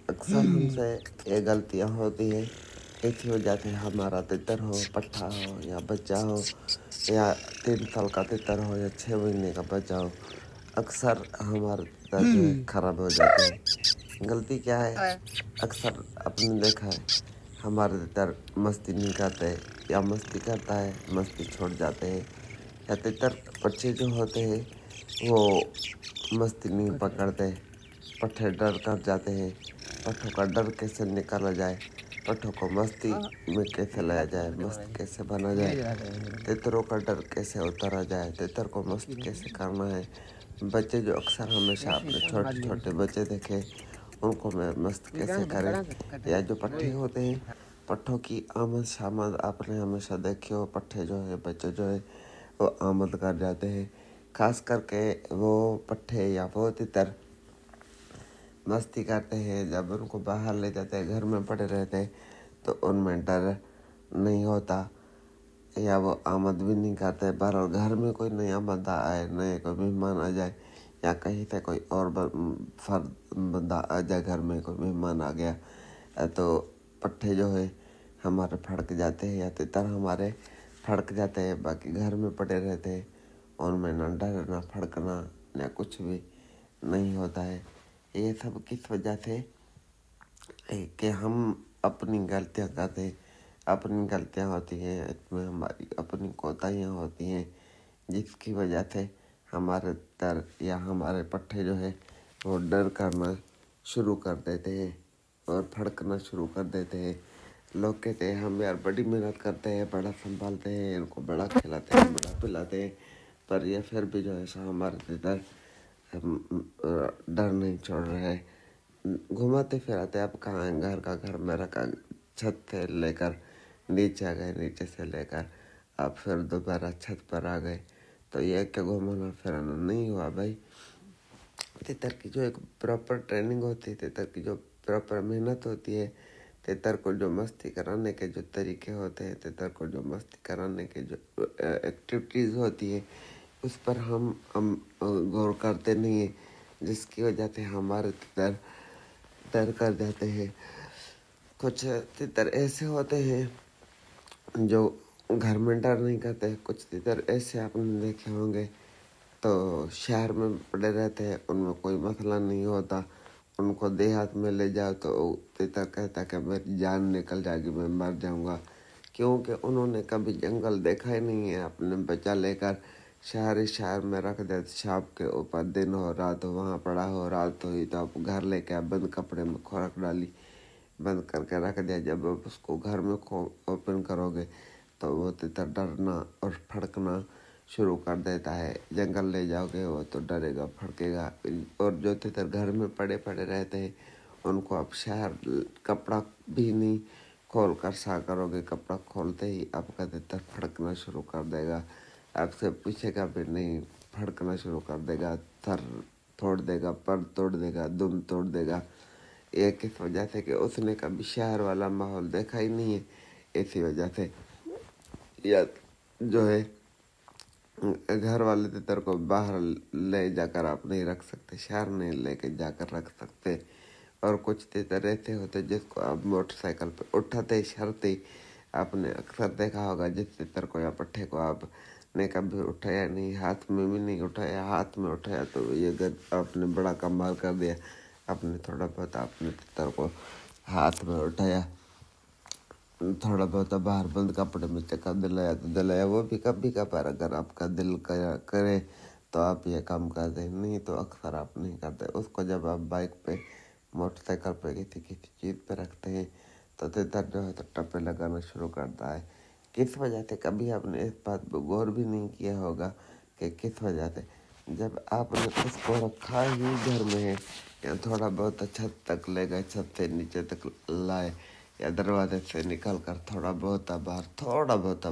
اکثر ہم سے یہ غلطیاں ہوتی ہیں، اسی وجہ سے ہمارا تتر ہو، پٹھا ہو یا بچہ ہو، یا 3 سال کا تتر ہو یا 6 مہینے کا بچہ ہو، اکثر ہمارے تتر جو ہے خراب ہو جاتے ہیں۔ غلطی کیا ہے؟ اکثر آپ نے دیکھا ہے ہمارے تتر مستی نہیں کرتے، یا مستی کرتا ہے مستی چھوڑ جاتے ہیں، یا تتر بچے جو ہوتے ہیں وہ مستی نہیں پکڑتے، پٹھے ڈر کر جاتے ہیں۔ پٹھوں کا ڈر کیسے نکالا جائے، پٹھوں کو مستی میں کیسے لایا جائے، مست کیسے بنا جائے، تتروں کا ڈر کیسے اتارا جائے، تتر کو مست کیسے کرنا ہے۔ بچے جو اکثر ہمیشہ اپنے چھوٹے چھوٹے بچے دیکھے ان کو میں مست کیسے کریں، یا جو پٹھے ہوتے ہیں پٹھوں کی آمد شامد آپ نے ہمیشہ دیکھے ہو، پٹھے جو ہے بچے جو ہے وہ آمد کر جاتے ہیں، خاص کر کے وہ پٹھے یا وہ تتر مستی کرتے ہیں۔ جب ان کو باہر لے جاتے ہیں، گھر میں پڑے رہتے ہیں تو ان میں ڈر نہیں ہوتا، یا وہ آمد بھی نہیں کرتے۔ بہرحال گھر میں کوئی نیا بندہ آئے، نئے کوئی مہمان آ جائے، یا کہیں سے کوئی اور فرد بندہ آ جائے، گھر میں کوئی مہمان آ گیا تو پٹھے جو ہے ہمارے پھڑک جاتے ہیں، یا تتر ہمارے پھڑک جاتے ہیں، باقی گھر میں پڑے رہتے ہیں، ان میں نہ ڈر نہ پھڑکنا نہ کچھ بھی نہیں ہوتا ہے۔ یہ سب کس وجہ سے کہ ہم اپنی غلطیاں کرتے ہیں، اپنی غلطیاں ہوتی ہیں، اس میں ہماری اپنی کوتاہیاں ہوتی ہیں، جس کی وجہ سے ہمارے تر یا ہمارے پٹھے جو ہے وہ ڈر کرنا شروع کر دیتے ہیں اور پھڑکنا شروع کر دیتے ہیں۔ لوگ کہتے ہیں ہم یار بڑی محنت کرتے ہیں، بڑا سنبھالتے ہیں، ان کو بڑا کھلاتے ہیں، بڑا پلاتے ہیں، پر یہ پھر بھی جو ہے سو ہمارے تر ڈر نہیں چھوڑ رہے، گھماتے پھراتے۔ اب کہاں ہیں؟ گھر کا گھر میں رکھا، چھت سے لے کر نیچے آ گئے، نیچے سے لے کر اب پھر دوبارہ چھت پر آ گئے، تو یہ کہ گھومنا پھرانا نہیں ہوا بھائی۔ تتر کی جو ایک پراپر ٹریننگ ہوتی ہے، تتر کی جو پراپر محنت ہوتی ہے، تتر کو جو مستی کرانے کے جو طریقے ہوتے ہیں، تتر کو جو مستی کرانے کے جو ایکٹیویٹیز ہوتی ہے، اس پر ہم غور کرتے نہیں ہیں، جس کی وجہ سے ہمارے تتر ڈر کر جاتے ہیں۔ کچھ تتر ایسے ہوتے ہیں جو گھر میں ڈر نہیں کرتے، کچھ تتر ایسے آپ نے دیکھے ہوں گے تو شہر میں پڑے رہتے ہیں، ان میں کوئی مسئلہ نہیں ہوتا، ان کو دیہات میں لے جاؤ تو تتر کہتا کہ میری جان نکل جائے گی، میں مر جاؤں گا، کیونکہ انہوں نے کبھی جنگل دیکھا ہی نہیں ہے۔ اپنے بچہ لے کر شہر میں رکھ دے، چھاپ کے اوپر دن ہو رات ہو وہاں پڑا ہو، رات ہوئی تو آپ گھر لے کے بند کپڑے میں خوراک ڈالی، بند کر کے رکھ دیا، جب آپ اس کو گھر میں اوپن کرو گے تو وہ تتر ڈرنا اور پھڑکنا شروع کر دیتا ہے۔ جنگل لے جاؤ گے وہ تو ڈرے گا، پھڑکے گا۔ اور جو تتر گھر میں پڑے رہتے ہیں ان کو آپ شہر کپڑا بھی نہیں کھول کر سا کرو گے، کپڑا کھولتے ہی آپ کا تتر پھڑکنا شروع کر دے گا، آپ سے پوچھے گا بھی نہیں، پھڑکنا شروع کر دے گا، تھر توڑ دے گا، پر توڑ دے گا، دم توڑ دے گا۔ یہ کس وجہ سے کہ اس نے کبھی شہر والا ماحول دیکھا ہی نہیں ہے، اسی وجہ سے۔ یا جو ہے گھر والے تتر کو باہر لے جا کر آپ نہیں رکھ سکتے، شہر نہیں لے کے جا کر رکھ سکتے۔ اور کچھ تتر ایسے ہوتے جس کو آپ موٹر سائیکل پہ اٹھاتے شرتے، آپ نے اکثر دیکھا ہوگا جس تتر کو یا پٹھے کو آپ نے کبھی اٹھایا نہیں، ہاتھ میں بھی نہیں اٹھایا، ہاتھ میں اٹھایا تو یہ آپ نے بڑا کمال کر دیا، آپ نے تھوڑا بہت آپ نے تتر کو ہاتھ میں اٹھایا، تھوڑا بہت باہر بند کپڑے میں چکا دلایا تو دلایا، وہ بھی کبھی کبھار اگر آپ کا دل کرے تو آپ یہ کام کرتے ہیں، نہیں تو اکثر آپ نہیں کرتے۔ اس کو جب آپ بائک پہ موٹر سائیکل پہ کسی چیز پہ رکھتے ہیں تو تتر جو ہے تو ٹپے لگانا شروع کرتا ہے۔ کس وجہ سے کبھی آپ نے اس بات پہ غور بھی نہیں کیا ہوگا کہ کس وجہ سے؟ جب آپ نے اس کو رکھا ہی گھر میں ہے، یا تھوڑا بہت چھت تک لے گئے، چھت سے نیچے تک لائے، یا دروازے سے نکل کر تھوڑا بہت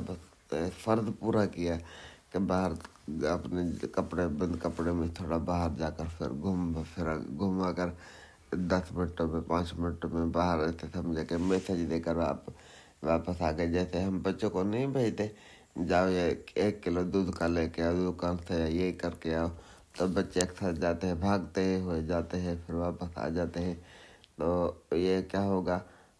بس فرض پورا کیا کہ باہر اپنے بند کپڑے میں تھوڑا باہر جا کر پھر گھما کر 10 منٹوں میں 5 منٹوں میں باہر ایسے سمجھے کہ میسج دے کر آپ واپس آ گئے۔ جیسے ہم بچوں کو نہیں بھیجتے جاؤ یہ 1 کلو دودھ کا لے کے آؤ دکان سے، یہ کر کے آؤ، تو بچے اکثر جاتے ہیں، بھاگتے ہوئے جاتے ہیں، پھر واپس آ جاتے ہیں۔ तो ये क्या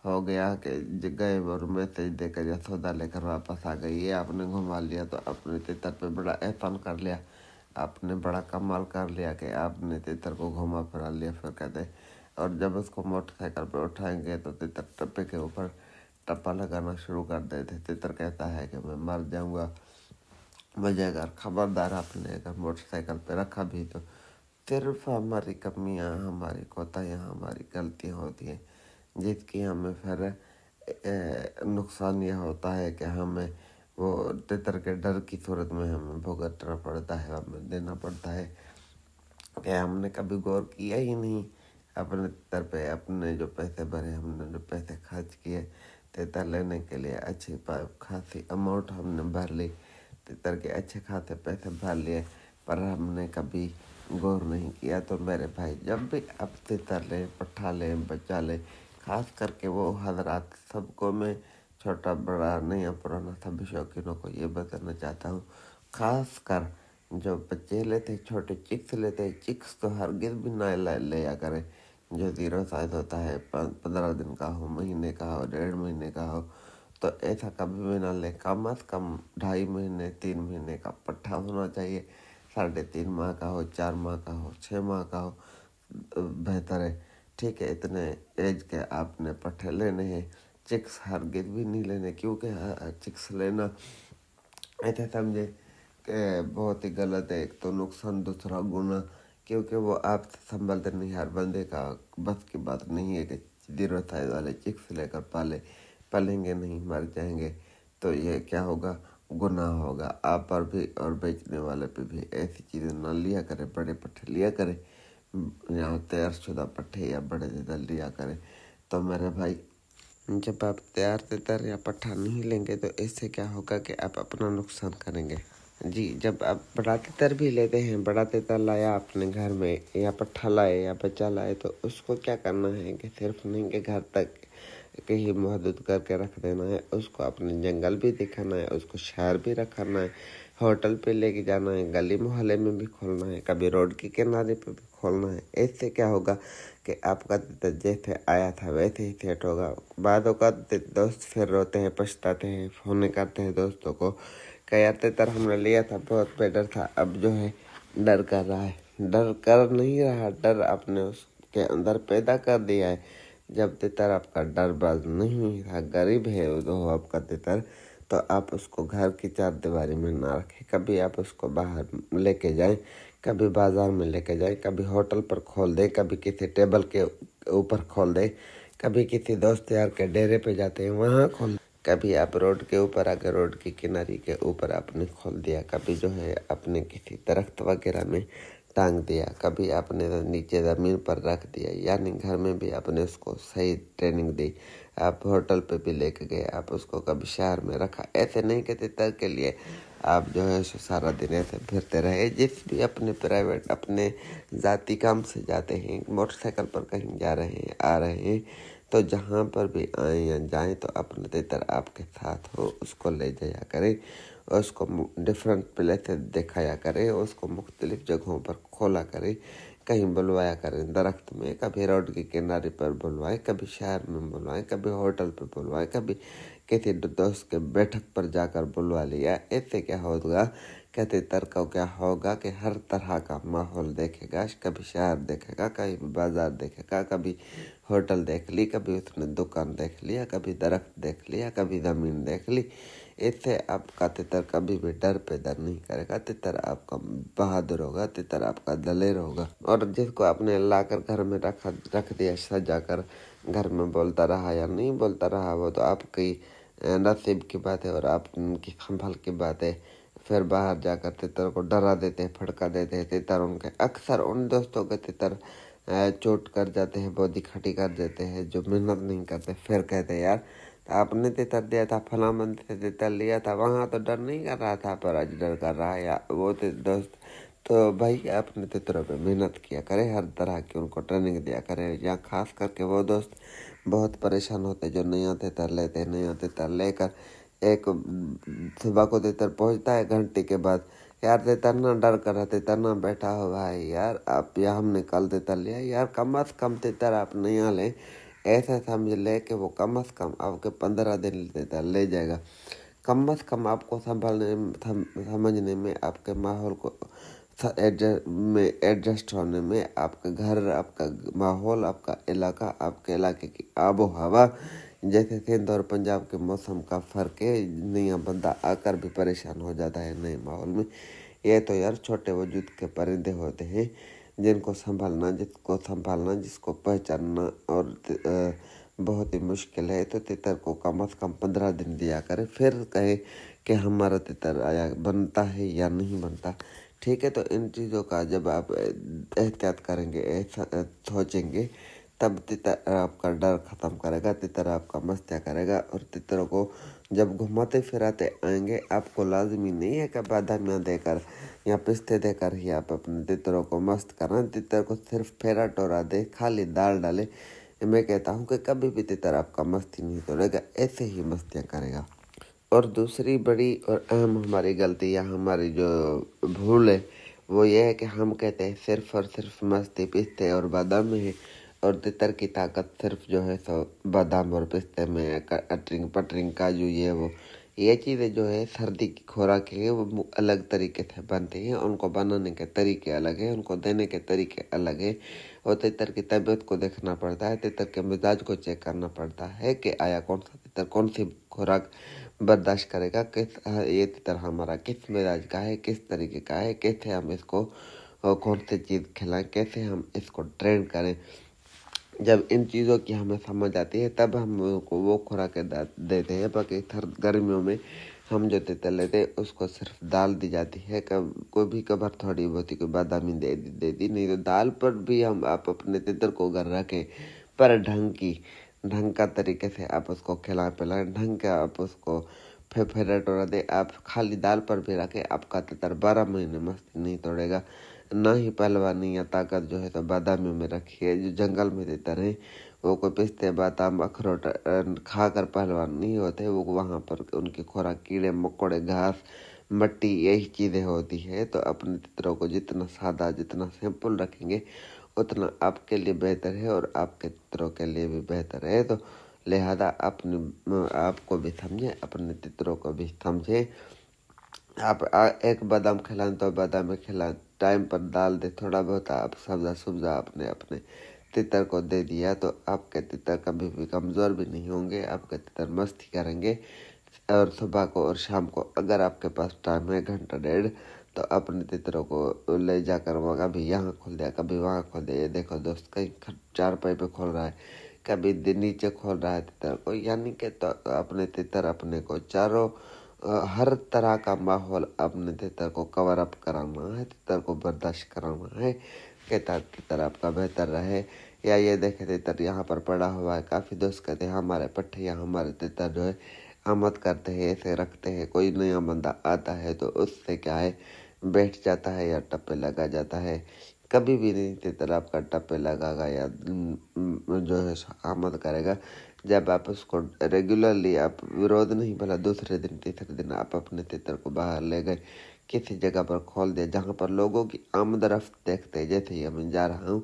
हो गया कि गए और मैसेज देकर या सौदा लेकर वापस आ गई। ये आपने घुमा लिया तो अपने तितर पे बड़ा एहसान कर लिया, आपने बड़ा कमाल कर लिया कि आपने तितर को घुमा फिरा लिया। फिर कहते और जब उसको मोटरसाइकिल पर उठाएंगे तो तितर टप्पे के ऊपर टप्पा लगाना शुरू कर देते। तितर कहता है कि मैं मर जाऊंगा, मुझे अगर खबरदार आपने अगर मोटरसाइकिल पे रखा भी तो सिर्फ हमारी कमियां, हमारी कोताहियाँ, हमारी गलतियां होती हैं, जिसकी हमें फिर नुकसान यह होता है कि हमें वो तितर के डर की सूरत में हमें भुगतना पड़ता है, हमें देना पड़ता है कि हमने कभी गौर किया ही नहीं अपने तितर पे। अपने जो पैसे भरे, हमने जो पैसे खर्च किए तितर लेने के लिए, अच्छी खासी अमाउंट हमने भर ली, तितर के अच्छे खासे पैसे भर लिए, पर हमने कभी गौर नहीं किया। तो मेरे भाई, जब भी आप तितर लें, पट्ठा लें, बच्चा लें, खास करके वो हजरात, सबको मैं छोटा बड़ा नया पुराना सभी शौकीनों को ये बताना चाहता हूँ, खास कर जो बच्चे लेते, छोटे चिक्स लेते, चिक्स तो हरगिज़ भी ना लिया करें जो 0 साइज होता है, 15 दिन का हो, महीने का हो, 1.5 महीने का हो, तो ऐसा कभी भी ना ले। कम अज़ कम 2.5 महीने 3 महीने का पट्ठा होना चाहिए, 3.5 माह का हो, 4 माह का हो, 6 माह का हो, बेहतर है। ठीक है, इतने एज के आपने पट्ठे लेने हैं, चिक्स हरगिज़ भी नहीं लेने, क्योंकि चिक्स लेना ऐसा समझे कि बहुत ही गलत है। एक तो नुकसान, दूसरा गुना, क्योंकि वो आप संभलते नहीं, हर बंदे का बस की बात नहीं है कि 0 साइज वाले चिक्स लेकर पालेंगे नहीं, मर जाएंगे। तो ये क्या होगा, गुनाह होगा आप पर भी और बेचने वाले पे भी। ऐसी चीज़ें ना लिया करें, बड़े पट्ठे लिया करें, यहाँ तैयारशुदा पट्ठे या बड़े तितर लिया करें। तो मेरे भाई, जब आप तैयार तितर या पट्ठा नहीं लेंगे तो इससे क्या होगा कि आप अपना नुकसान करेंगे जी। जब आप बड़ा तितर भी लेते हैं, बड़ा तितर लाया अपने घर में, या पट्ठा लाए या बच्चा लाए, तो उसको क्या करना है कि सिर्फ नहीं कि घर तक कहीं महदूद करके रख देना है, उसको अपने जंगल भी दिखाना है, उसको शहर भी रखना है, होटल पे लेके जाना है, गली मोहल्ले में भी खोलना है, कभी रोड के किनारे पे भी खोलना है। इससे क्या होगा कि आपका तितर जैसे आया था वैसे ही सेट होगा। बादों का दोस्त फिर रोते हैं, पछताते हैं, फोन करते हैं दोस्तों को कि यार तितर हमने लिया था, बहुत बेटर था, अब जो है डर कर रहा है। डर कर नहीं रहा, डर आपने उसके अंदर पैदा कर दिया है। जब तितर आपका डरबाज नहीं था, गरीब है वो आपका तितर, तो आप उसको घर की 4 दीवारी में ना रखें। कभी आप उसको बाहर लेके जाएं, कभी बाजार में लेके जाएं, कभी होटल पर खोल दें, कभी किसी टेबल के ऊपर खोल दें, कभी किसी दोस्त यार के डेरे पे जाते हैं वहाँ खोल, कभी आप रोड के ऊपर आके रोड की किनारे के ऊपर आपने खोल दिया, कभी जो है अपने किसी दरख्त वगैरह में टांग दिया, कभी आपने नीचे ज़मीन पर रख दिया। यानी घर में भी आपने उसको सही ट्रेनिंग दी, आप होटल पे भी लेके गए, आप उसको कभी शहर में रखा। ऐसे नहीं कि तितर के लिए आप जो है सारा दिन ऐसे फिरते रहे। जिस भी अपने प्राइवेट अपने ज़ाती काम से जाते हैं, मोटरसाइकिल पर कहीं जा रहे हैं, आ रहे हैं, तो जहाँ पर भी आए या जाएं तो अपना तितर आपके साथ हो, उसको ले जाया करें, उसको डिफरेंट प्लेस से दिखाया करें, उसको मुख्तलिफ जगहों पर खोला करें, कहीं बुलवाया करें, दरख्त में, कभी रोड के किनारे पर बुलवाएं, कभी शहर में बुलवाएं, कभी होटल पर बुलवाएं, कभी किसी दोस्त के बैठक पर जाकर बुलवा लिया। इससे क्या होगा कि तितर को क्या होगा कि हर तरह का माहौल देखेगा, कभी शहर देखेगा, कभी बाजार देखेगा, कभी होटल देख ली, कभी उसने दुकान देख लिया, कभी दरख्त देख लिया, कभी ज़मीन देख ली। इससे आपका तितर कभी भी डर पैदा नहीं करेगा। तितर आपका बहादुर होगा, तितर आपका दलेर होगा। और जिसको आपने लाकर घर में रख दिया सजा कर, घर में बोलता रहा या नहीं बोलता रहा, वो तो आपकी नसीब की बात है और आपकी संभल की बात है। फिर बाहर जाकर तितर को डरा देते हैं, फटका देते हैं। तितर उनके अक्सर उन दोस्तों के तितर चोट कर जाते हैं, बॉडी खटी कर देते हैं जो मेहनत नहीं करते। फिर कहते हैं यार आपने तितर दिया था, फला मंद से तितर लिया था, वहाँ तो डर नहीं कर रहा था, पर आज डर कर रहा है या वो दोस्त। तो भाई अपने तितरों पे मेहनत किया करे, हर तरह की उनको ट्रेनिंग दिया करे। या खास करके वो दोस्त बहुत परेशान होते जो नया तितर लेते हैं, नया तितर लेकर एक सुबह को तितर पहुँचता है, घंटे के बाद यार तितर ना डर कर रहा, तितर ना बैठा हो भाई यार, आप या हमने कल तितर लिया यार, कम अज कम तितर आप नहीं ले, ऐसा समझ ले कि वो कम अज कम आपके 15 दिन तितर ले जाएगा। कम अज कम आपको समझने में, आपके माहौल को एडजस्ट होने में, आपका घर, आपका माहौल, आपका इलाका, आपके इलाके की आबो हवा, जैसे सिंध और पंजाब के मौसम का फ़र्क है, नया बंदा आकर भी परेशान हो जाता है नए माहौल में। ये तो यार छोटे वजूद के परिंदे होते हैं जिसको संभालना, जिसको पहचानना और बहुत ही मुश्किल है। तो तितर को कम से कम 15 दिन दिया करें, फिर कहे कि हमारा तितर आया बनता है या नहीं बनता। ठीक है, तो इन चीज़ों का जब आप एहतियात करेंगे, ऐसा सोचेंगे, तब तितर आपका डर ख़त्म करेगा, तितर आपका मस्तियाँ करेगा। और तितरों को जब घुमाते फिराते आएंगे, आपको लाजमी नहीं है कि बादामियाँ देकर या पिस्ते देकर ही आप अपने तितरों को मस्त करें। तितर को सिर्फ फेरा टोरा दे, खाली दाल डाले, मैं कहता हूँ कि कभी भी तितर आपका मस्ती नहीं तोड़ेगा, ऐसे ही मस्तियाँ करेगा। और दूसरी बड़ी और अहम हमारी गलती या हमारी जो भूल है वो ये है कि हम कहते हैं सिर्फ और सिर्फ मस्ती पिस्ते और बादाम में है, और तितर की ताकत सिर्फ जो है सो बादाम और पिस्ते में है। अटरिंग पटरिंग काजू ये चीज़ें जो है सर्दी की खुराक है, वो अलग तरीके से बनती हैं, उनको बनाने के तरीके अलग हैं, उनको देने के तरीके अलग हैं। और तितर की तबीयत को देखना पड़ता है, तितर के मिजाज को चेक करना पड़ता है कि आया कौन सा तितर कौन सी खुराक बर्दाश्त करेगा, ये तितर हमारा किस मिजाज का है, किस तरीके का है, कैसे हम इसको कौन सी चीज़ खिलाएं, कैसे हम इसको ट्रेन करें। जब इन चीज़ों की हमें समझ आती है तब हम को वो खुराकें देते हैं। बाकी गर्मियों में हम जो तितर लेते हैं उसको सिर्फ दाल दी जाती है, कभी कभार थोड़ी बहुत ही कोई बादामी दे दी, नहीं तो दाल पर भी हम आप अपने तितर को घर रखें, पर ढंग का तरीके से आप उसको खिलाएं पिलाएं, ढंग का आप उसको फेरा टोरा दे। आप खाली दाल पर भी रखें, आपका तितर 12 महीने मस्ती नहीं तोड़ेगा। ना ही पहलवानी या ताकत जो है तो बादामियों में रखी है। जो जंगल में तितर हैं वो कोई पिस्ते बादाम अखरोट खाकर पहलवान नहीं होते, वो वहाँ पर उनकी खुराक कीड़े मकोड़े घास मट्टी यही चीज़ें होती है। तो अपने तितरों को जितना सादा जितना सिंपल रखेंगे उतना आपके लिए बेहतर है और आपके तितरों के लिए भी बेहतर है। तो लिहाजा आपको भी समझें, अपने तितरों को भी समझें। आप एक बादाम खिलाएं तो बादाम में खिलाएं, टाइम पर डाल दे, थोड़ा बहुत आप सब्जा सुब्जा अपने अपने तितर को दे दिया तो आपके तितर कभी भी कमज़ोर भी नहीं होंगे, आपके तितर मस्ती करेंगे। और सुबह को और शाम को अगर आपके पास टाइम है घंटा डेढ़, तो अपने तितरों को ले जाकर वो कभी यहाँ खोल दिया कभी वहाँ खोल दिया। ये देखो दोस्त, कहीं चारपाई पे खोल रहा है, कभी नीचे खोल रहा है तितर को, यानी कि तो अपने तितर अपने को चारों हर तरह का माहौल अपने तितर को कवर अप कराना है, तितर को बर्दाश्त कराना है कि तितर आपका बेहतर रहे। या ये देखे तितर यहाँ पर पड़ा हुआ है, काफ़ी दोस्त कहते हैं हमारे पट्टे या हमारे तितर जो है आमद करते हैं, ऐसे रखते हैं, कोई नया बंदा आता है तो उससे क्या है बैठ जाता है या टप्पे लगा जाता है। कभी भी नहीं तितर आपका टप्पे लगागा या जो है आमद करेगा जब आप उसको रेगुलरली आप विरोध नहीं, भला दूसरे दिन तीसरे दिन आप अपने तितर को बाहर ले गए, किसी जगह पर खोल दिया जहाँ पर लोगों की आमद रफ्त देखते हैं। जैसे ही मैं जा रहा हूँ,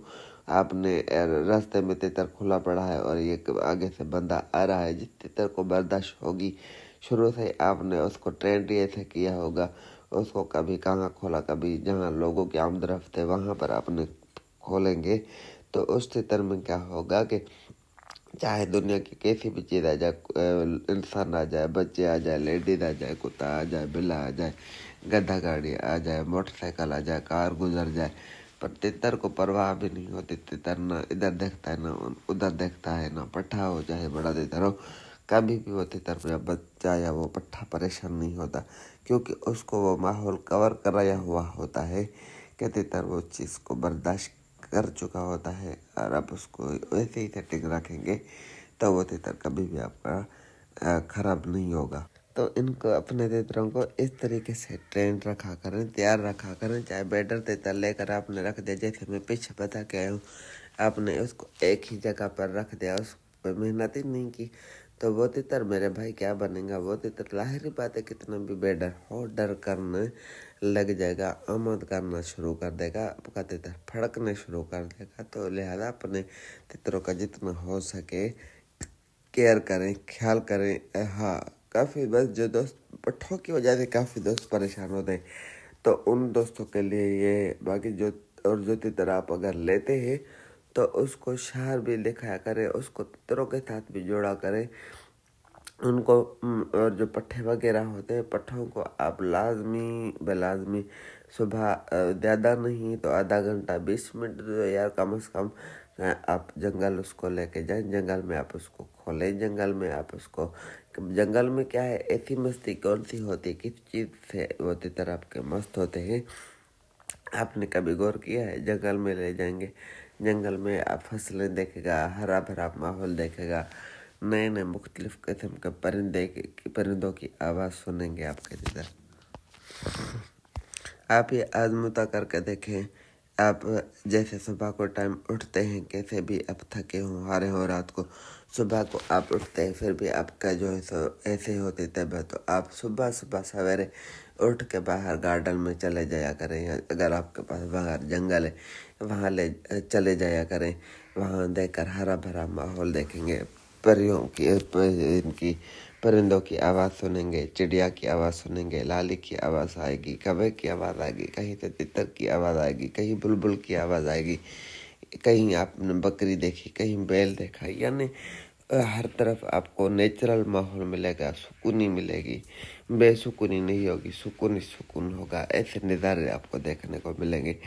आपने रास्ते में तितर खुला पड़ा है और ये आगे से बंदा आ रहा है, जिस तितर को बर्दाश्त होगी शुरू से आपने उसको ट्रेंड ऐसे किया होगा, उसको कभी कहाँ खोला, कभी जहाँ लोगों की आमद रफ्त है वहाँ पर आपने खोलेंगे, तो उस तितर में क्या होगा कि चाहे दुनिया की कैसी भी चीज़ आ जाए, इंसान आ जाए, बच्चे आ जाए, लेडीज आ जाए, कुत्ता आ जाए, बिल्ला आ जाए, गधा गाड़ी आ जाए, मोटरसाइकिल आ जाए, कार गुजर जाए, पर तितर को परवाह भी नहीं होती। तितर ना इधर देखता है ना उधर देखता है, ना पट्ठा हो चाहे बड़ा तितर हो, कभी भी वो तितर में बच्चा या वो पट्ठा परेशान नहीं होता, क्योंकि उसको वो माहौल कवर कराया हुआ होता है कि तितर वो चीज़ को बर्दाश्त कर चुका होता है। और आप उसको वैसे ही सेटिंग रखेंगे तो वो तितर कभी भी आपका ख़राब नहीं होगा। तो इनको अपने तितरों को इस तरीके से ट्रेंड रखा करें, तैयार रखा करें। चाहे बेटर तितर लेकर आपने रख दिया, जैसे मैं पीछे बता के आया हूँ, आपने उसको एक ही जगह पर रख दिया, उस पर मेहनत ही नहीं की, तो वो तितर मेरे भाई क्या बनेगा। वो तितर लाहिरी बात है कितना भी बेडर हो, डर करना लग जाएगा, आमद करना शुरू कर देगा, आपका तितर फड़कने शुरू कर देगा। तो लिहाजा अपने तितरों का जितना हो सके केयर करें, ख्याल करें। हाँ, काफ़ी बस जो दोस्त पट्ठों की वजह से काफ़ी दोस्त परेशान होते हैं, तो उन दोस्तों के लिए ये बाकी जो तितर आप अगर लेते हैं तो उसको शहर भी दिखाया करें, उसको तितरों के साथ भी जोड़ा करें उनको। और जो पट्ठे वगैरह होते हैं, पट्ठों को आप लाजमी सुबह ज़्यादा नहीं तो आधा घंटा 20 मिनट तो यार कम से कम आप जंगल उसको लेके जाएं, जंगल में आप उसको खोलें, जंगल में क्या है, ऐसी मस्ती कौन सी होती है, किस चीज़ से वो तितर आपके मस्त होते हैं, आपने कभी गौर किया है? जंगल में ले जाएंगे, जंगल में आप फसलें देखेगा, हरा भरा माहौल देखेगा, नए नए मुख्तलिफ किस्म के परिंदों की आवाज़ सुनेंगे आपके तितर। आप ये आजमुता करके देखें। आप जैसे सुबह को टाइम उठते हैं, कैसे भी आप थके हों, हारे हो रात को, सुबह को आप उठते हैं फिर भी आपका जो है सो ऐसे होती तबीयत, तो आप सुबह सवेरे उठ के बाहर गार्डन में चले जाया करें, या अगर आपके पास बाहर जंगल है वहाँ चले जाया करें। वहाँ देखकर हरा भरा माहौल देखेंगे, इनकी परिंदों की आवाज़ सुनेंगे, चिड़िया की आवाज़ सुनेंगे, लाली की आवाज़ आएगी, कौवे की आवाज़ आएगी, कहीं से तितर की आवाज़ आएगी, कहीं बुलबुल की आवाज़ आएगी, कहीं आपने बकरी देखी, कहीं बैल देखा, यानी हर तरफ आपको नेचुरल माहौल मिलेगा, सुकूनी मिलेगी, बेसुकूनी नहीं होगी, सुकून ही सुकून होगा। ऐसे नज़ारे आपको देखने को मिलेंगे।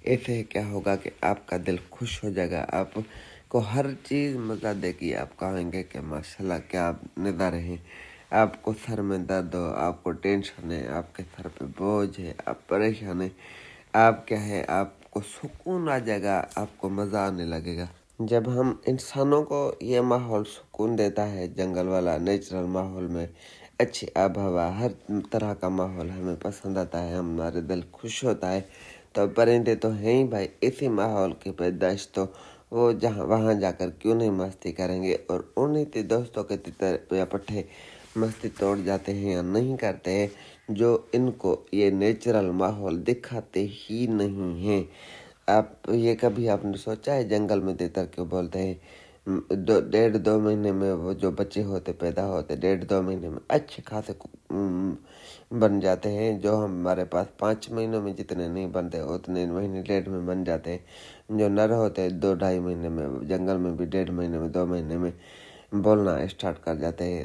ऐसे क्या होगा कि आपका दिल खुश हो जाएगा, आपको हर चीज़ मज़ा देगी। आप कहेंगे कि माशाल्लाह क्या नज़ारे हैं। आपको सर में दर्द हो, आपको टेंशन है, आपके सर पे बोझ है, आप परेशान है, आप क्या है, आपको सुकून आ जाएगा, आपको मज़ा आने लगेगा। जब हम इंसानों को ये माहौल सुकून देता है, जंगल वाला नेचुरल माहौल में अच्छी आब हवा, हर तरह का माहौल हमें पसंद आता है, हमारे दिल खुश होता है, तो परिंदे तो हैं ही भाई। इसी माहौल की पैदाइश तो वो वहाँ जाकर क्यों नहीं मस्ती करेंगे। और उन्हीं दोस्तों के तितर या पट्ठे मस्ती तोड़ जाते हैं या नहीं करते हैं, जो इनको ये नेचुरल माहौल दिखाते ही नहीं हैं। आप ये कभी आपने सोचा है जंगल में तितर क्यों बोलते हैं? 1.5-2 महीने में वो जो बच्चे होते पैदा होते 1.5-2 महीने में अच्छे खासे बन जाते हैं, जो हमारे पास 5 महीनों में जितने नहीं बनते उतने महीने 1.5 में बन जाते हैं। जो नर होते हैं 2-2.5 महीने में, जंगल में भी 1.5 महीने में 2 महीने में बोलना स्टार्ट कर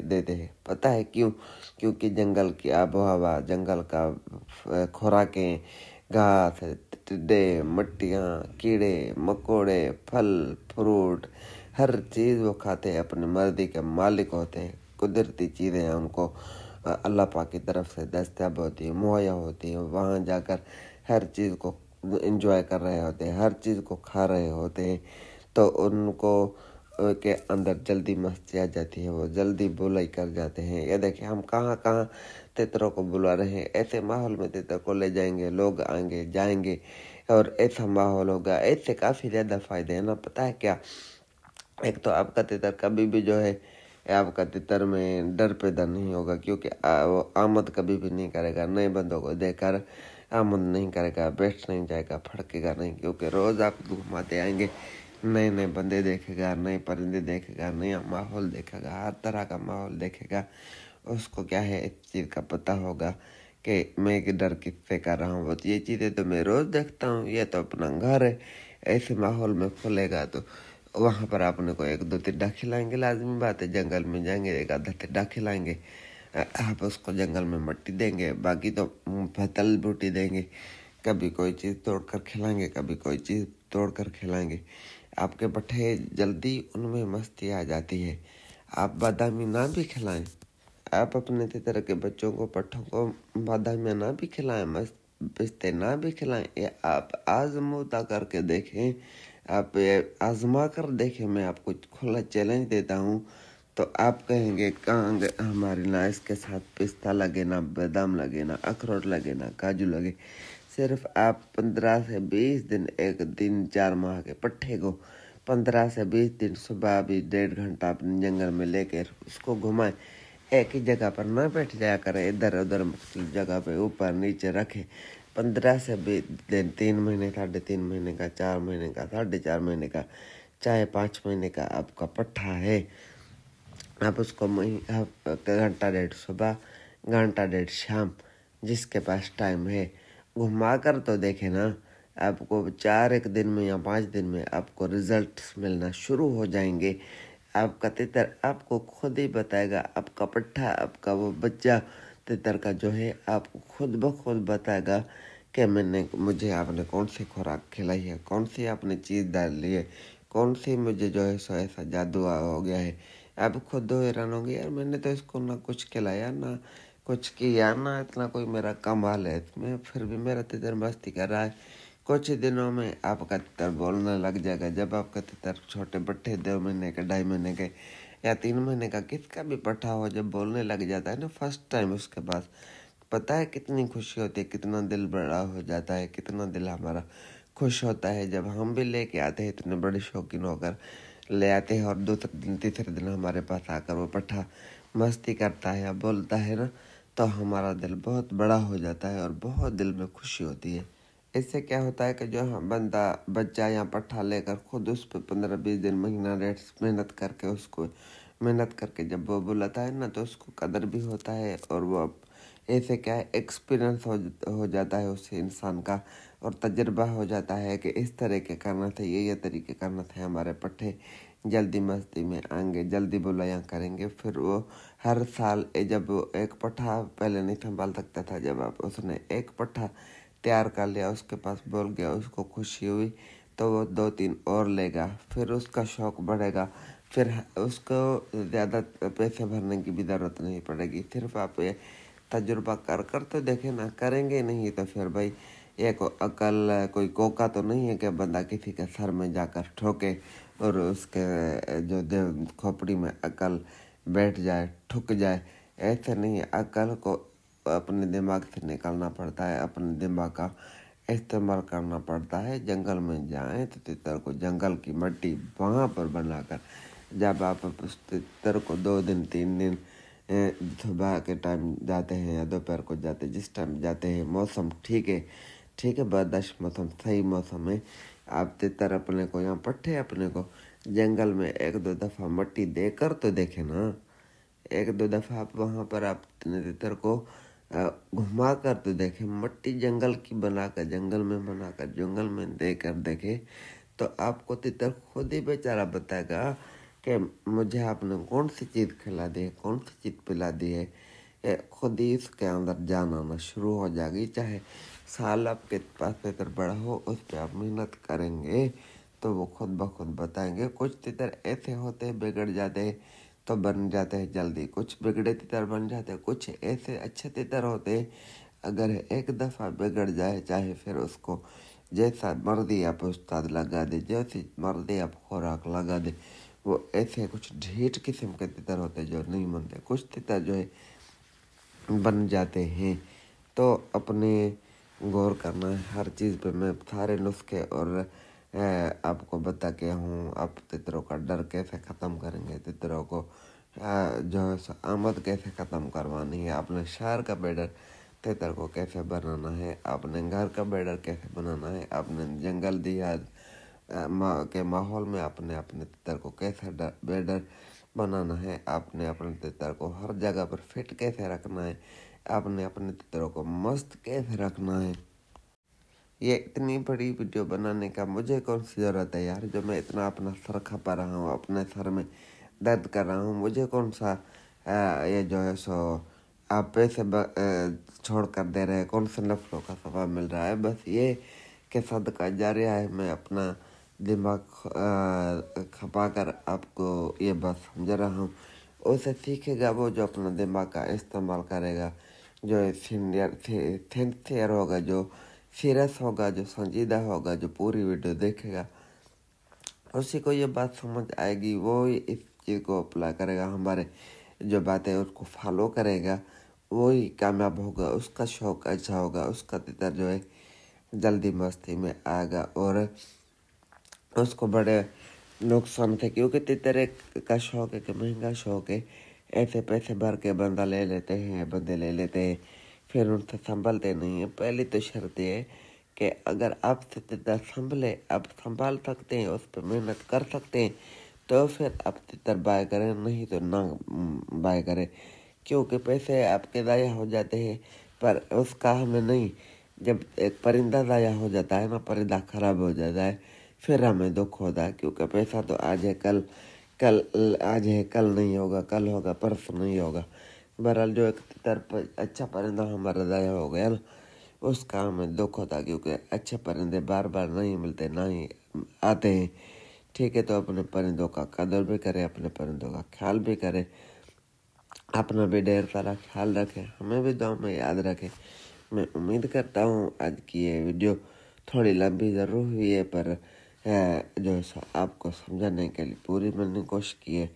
देते हैं। पता है क्यों? क्योंकि जंगल की आबो हवा, जंगल का खुराकें, घास, टिड्डे, मट्टियाँ, कीड़े मकोड़े, फल फ्रूट, हर चीज़ वो खाते हैं, अपनी मर्जी के मालिक होते हैं। कुदरती चीज़ें उनको अल्लाह पाक की तरफ से दस्तयाब होती है, मुहैया होती है। वहाँ जाकर हर चीज़ को एंजॉय कर रहे होते हैं, हर चीज़ को खा रहे होते हैं, तो उनको के अंदर जल्दी मस्ती आ जाती है, वो जल्दी बुलाई कर जाते हैं। ये देखिए हम कहाँ कहाँ तितरों को बुला रहे हैं। ऐसे माहौल में तितर को ले जाएंगे, लोग आएंगे जाएंगे और ऐसा माहौल होगा। ऐसे काफ़ी ज़्यादा फायदे हैं ना, पता है क्या? एक तो आपका तितर कभी भी जो है, आपका तितर में डर पैदा नहीं होगा, क्योंकि वो आमद कभी भी नहीं करेगा, नए बंदों को देखकर आमद नहीं करेगा, बैठ नहीं जाएगा, फड़केगा नहीं, क्योंकि रोज़ आप घुमाते आएंगे, नए नए बंदे देखेगा, नए परिंदे देखेगा, नया माहौल देखेगा, हर तरह का माहौल देखेगा। उसको क्या है, इस चीज़ का पता होगा कि मैं कि डर किससे कर रहा हूँ, ये चीज़ें तो मैं रोज़ देखता हूँ, ये तो अपना घर है। ऐसे माहौल में खुलेगा तो वहाँ पर आपने को 1-2 टिड्डा खिलाएंगे, लाजमी बात है। जंगल में जाएंगे 1-आधा टिड्डा खिलाएंगे, आप उसको जंगल में मट्टी देंगे, बाकी तो फल बूटी देंगे, कभी कोई चीज़ तोड़ कर खिलाएंगे, कभी कोई चीज़ तोड़ कर खिलाएंगे। आपके पट्ठे जल्दी उनमें मस्ती आ जाती है। आप बादामी ना भी खिलाएं, आप अपने तितर के बच्चों को, पट्ठों को बादामियाँ ना भी खिलाएं, मस्त पिस्ते ना भी खिलाएं, ये आप आजमूदा करके देखें, आप आजमा कर देखें। मैं आपको खुला चैलेंज देता हूँ, तो आप कहेंगे कहाँ हमारी ना इसके साथ पिस्ता लगे, ना बादाम लगे, ना अखरोट लगे, ना काजू लगे। सिर्फ आप 15 से 20 दिन, 1 दिन 4 माह के पट्ठे को 15 से 20 दिन सुबह भी 1.5 घंटा अपने जंगल में लेकर उसको घुमाएं। एक ही जगह पर ना बैठ जाया करे, इधर उधर मुख्तलिफ जगह पे ऊपर नीचे रखे। 15 से 20 दिन, 3 महीने, 3.5 महीने का, 4 महीने का, 4.5 महीने का, चाहे 5 महीने का आपका पट्ठा है, आप उसको घंटा डेढ़ सुबह, घंटा डेढ़ शाम, जिसके पास टाइम है घुमा कर तो देखे ना। आपको 4 दिन में या 5 दिन में आपको रिजल्ट्स मिलना शुरू हो जाएंगे। आपका तितर आपको खुद ही बताएगा, आपका पट्ठा, आपका वो बच्चा तितर का जो है आपको खुद ब खुद बताएगा कि मुझे आपने कौन सी खुराक खिलाई है, कौन सी आपने चीज़ डाली है, कौन सी मुझे जो है सो ऐसा जादू हो गया है। आप खुद हैरान होंगे, यार मैंने तो इसको ना कुछ खिलाया ना कुछ किया, ना इतना कोई मेरा कमाल है इसमें, फिर भी मेरा तितर मस्ती कर रहा है। कुछ ही दिनों में आपका तितर बोलने लग जाएगा। जब आपका तितर छोटे पट्ठे 2 महीने के, 2.5 महीने के या 3 महीने का किसका भी पट्ठा हो, जब बोलने लग जाता है ना फर्स्ट टाइम, उसके पास पता है कितनी खुशी होती है, कितना दिल बड़ा हो जाता है, कितना दिल हमारा खुश होता है जब हम भी लेके आते हैं, इतने बड़े शौकीन होकर ले आते हैं और दूसरे दिन तीसरे दिन हमारे पास आकर वो पट्ठा मस्ती करता है या बोलता है ना, तो हमारा दिल बहुत बड़ा हो जाता है और बहुत दिल में खुशी होती है। इससे क्या होता है कि जो बंदा बच्चा या पट्ठा लेकर खुद उस पर 15-20 दिन, महीना डेढ़ मेहनत करके उसको मेहनत करके जब वो बुलाता है ना, तो उसको कदर भी होता है और वो ऐसे क्या है एक्सपीरियंस हो जाता है उस इंसान का, और तजर्बा हो जाता है कि इस तरह के करना था, ये तरीके करना था, हमारे पट्ठे जल्दी मस्ती में आएंगे, जल्दी बुलाया करेंगे। फिर वो हर साल जब वो एक पट्ठा पहले नहीं संभाल सकता था, जब आप उसने एक पट्ठा तैयार कर लिया, उसके पास बोल गया, उसको खुशी हुई, तो वो 2-3 और लेगा, फिर उसका शौक़ बढ़ेगा, फिर उसको ज़्यादा पैसे भरने की भी ज़रूरत नहीं पड़ेगी। सिर्फ आप ये तजुर्बा कर तो देखे ना, करेंगे नहीं तो फिर भाई ये अकल कोई कोका तो नहीं है कि बंदा किसी के सर में जाकर ठोके और उसके जो देव खोपड़ी में अकल बैठ जाए, ठुक जाए। ऐसे नहीं है, अकल को अपने दिमाग से निकालना पड़ता है, अपने दिमाग का इस्तेमाल करना पड़ता है। जंगल में जाएं तो तितर को जंगल की मिट्टी वहाँ पर बनाकर, जब आप उस तितर को 2 दिन 3 दिन सुबह के टाइम जाते हैं या दोपहर को जाते, जिस टाइम जाते हैं मौसम ठीक है, बर्दाश्त मौसम, सही मौसम है, आप तितर अपने को यहाँ पट्ठे अपने को जंगल में 1-2 दफ़ा मिट्टी देकर तो देखे ना। 1-2 दफ़ा आप वहाँ पर आप तितर को घुमा कर तो देखे, मिट्टी जंगल की बनाकर, जंगल में बनाकर, जंगल में देकर देखे, तो आपको तितर खुद ही बेचारा बताएगा कि मुझे आपने कौन सी चीज़ खिला दी है, कौन सी चीज़ पिला दी है। खुद ही इसके अंदर जान आना शुरू हो जाएगी। चाहे साल आपके पास तितर बड़ा हो, उस पर आप मेहनत करेंगे तो वो खुद ब खुद बताएंगे। कुछ तितर ऐसे होते हैं बिगड़ जाते हैं तो बन जाते हैं जल्दी, कुछ बिगड़े तितर बन जाते हैं, कुछ ऐसे अच्छे तितर होते हैं अगर एक दफ़ा बिगड़ जाए, चाहे फिर उसको जैसा मर्जी आप उस्ताद लगा दे, जैसी मर्जी आप खुराक लगा दे, वो ऐसे कुछ ढीठ किस्म के तितर होते जो नहीं बनते, कुछ तितर जो है बन जाते हैं। तो अपने गौर करना है हर चीज़ पे। मैं सारे नुस्खे और आपको बता के हूँ, आप तितरों का डर कैसे ख़त्म करेंगे, तितरों को जो है आमद कैसे ख़त्म करवानी है, आपने शहर का बेडर तितर को कैसे बनाना है, आपने घर का बेडर कैसे बनाना है, आपने जंगल दिया के माहौल में आपने अपने तितर को कैसे बेडर बनाना है, आपने अपने तितर को हर जगह पर फिट कैसे रखना है, आपने अपने तितरों को मस्त कैसे रखना है। ये इतनी बड़ी वीडियो बनाने का मुझे कौन सी ज़रूरत है यार, जो मैं इतना अपना सर खपा रहा हूँ, अपने सर में दर्द कर रहा हूँ, मुझे कौन सा ये जो है सो आप पैसे छोड़ कर दे रहे हैं, कौन से नफलों का सवाब मिल रहा है। बस ये कि सदका जारिया है, मैं अपना दिमाग खपा कर आपको ये बात समझा रहा हूँ। उसे सीखेगा वो जो अपना दिमाग का इस्तेमाल करेगा, जो सिंसियर होगा, जो सीरियस होगा, जो संजीदा होगा, जो पूरी वीडियो देखेगा, उसी को ये बात समझ आएगी, वो इस चीज़ को अप्लाई करेगा, हमारे जो बातें उसको फॉलो करेगा, वो ही कामयाब होगा, उसका शौक़ अच्छा होगा, उसका तितर जो है जल्दी मस्ती में आएगा और उसको बड़े नुकसान थे, क्योंकि तितर एक का शौक़ है कि महंगा शौक़ है, ایسے پیسے بھر کے بندے لے لیتے ہیں، پھر ان سے سنبھلتے نہیں ہیں۔ پہلی تو شرط یہ ہے کہ اگر آپ سے تتر سنبھلے، آپ سنبھال سکتے ہیں، اس پہ محنت کر سکتے ہیں، تو پھر آپ تتر بائے کریں، نہیں تو نہ بائے کریں، کیونکہ پیسے آپ کے ضائع ہو جاتے ہیں، پر اس کا ہمیں نہیں۔ جب ایک پرندہ ضائع ہو جاتا ہے نا، پرندہ خراب ہو جاتا ہے، پھر ہمیں دکھ ہوتا ہے، کیونکہ پیسہ تو آج ہے آج ہے کل نہیں ہوگا، کل ہوگا پرسوں نہیں ہوگا۔ بہرحال جو ایک اچھا پرندہ ہمارا ضائع ہو گیا نا، اس کا ہمیں دکھ ہوتا ہے، کیونکہ اچھے پرندے بار بار نہیں ملتے، نہ ہی آتے ہیں۔ ٹھیک ہے، تو اپنے پرندوں کا قدر بھی کرے، اپنے پرندوں کا خیال بھی کرے، اپنا بھی ڈھیر سارا خیال رکھے، ہمیں بھی دعا میں یاد رکھے۔ میں امید کرتا ہوں آج کی یہ ویڈیو تھوڑی لمبی ضرور ہوئی ہے، پر جو آپ کو سمجھانے کے لیے پوری میں نے کوشش کی ہے۔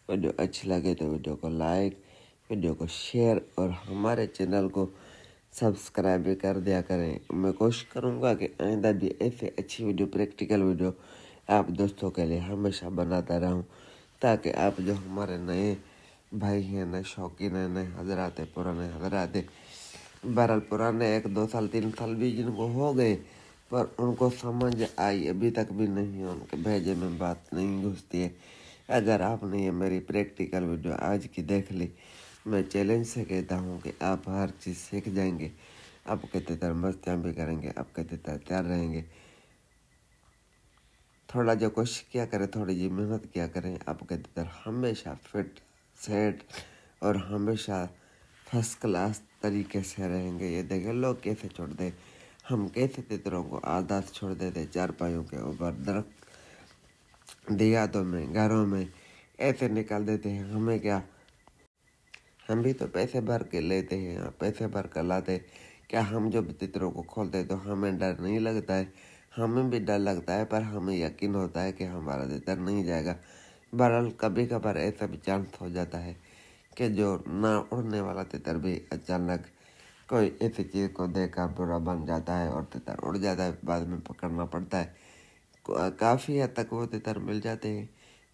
ویڈیو اچھی لگے تو ویڈیو کو لائک، ویڈیو کو شیئر اور ہمارے چینل کو سبسکرائب بھی کر دیا کریں۔ میں کوشش کروں گا کہ آئندہ بھی ایسے اچھی ویڈیو، پریکٹیکل ویڈیو آپ دوستوں کے لیے ہمیشہ بناتا رہوں، تاکہ آپ جو ہمارے نئے بھائی ہیں، نئے شوقین ہیں، نئے حضرات ہیں، پرانے حضرات ہیں، بہرحال پرانے 1 2 سال 3 سال بھی جن کو ہو گئے، پر ان کو سمجھ آئی ابھی تک بھی نہیں، ان کے بھیجے میں بات نہیں گھستی ہے۔ اگر آپ نے یہ میری پریکٹیکل ویڈیو آج کی دیکھ لی، میں چیلنج سے کہتا ہوں کہ آپ ہر چیز سیکھ جائیں گے، آپ کے تیتر مستیاں بھی کریں گے، آپ کے تیتر تیار رہیں گے۔ تھوڑا جو کوشش کیا کریں، تھوڑی جی محنت کیا کریں، آپ کے تیتر ہمیشہ فٹ، سیٹ اور ہمیشہ فرسٹ کلاس طریقے سے رہیں گے۔ یہ دیکھیں لوگ کیسے چھوڑ دے، ہم کیسے تیتروں کو عادت چھوڑ دیتے، چارپائیوں کے اوپر، درخت، دیہاتوں میں، گھروں میں ایسے نکال دیتے ہیں۔ ہمیں کیا، ہم بھی تو پیسے بھر کے لیتے ہیں، پیسے بھر کر لاتے، کیا ہم جو تیتروں کو کھولتے تو ہمیں ڈر نہیں لگتا ہے؟ ہمیں بھی ڈر لگتا ہے، پر ہمیں یقین ہوتا ہے کہ ہمارا تیتر نہیں جائے گا۔ بہرحال کبھی کبھار ایسا بھی چانس ہو جاتا ہے کہ جو نہ اڑنے والا تیتر بھی اچانک کوئی ایسی چیز کو دیکھ کر برا بن جاتا ہے اور تیتر اڑ جاتا ہے، بعد میں پکڑنا پڑتا ہے۔ کافی حد تک وہ تیتر مل جاتے ہیں،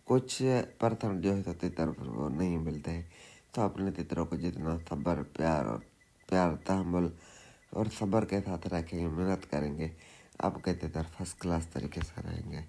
کچھ پرسنٹ جو ہے تو تیتر وہ نہیں ملتے ہیں۔ تو اپنے تیتروں کو جتنا صبر، پیار تحمل اور صبر کے ساتھ رکھیں گے، محنت کریں گے، آپ کے تیتر فرسٹ کلاس طریقے سے رہیں گے۔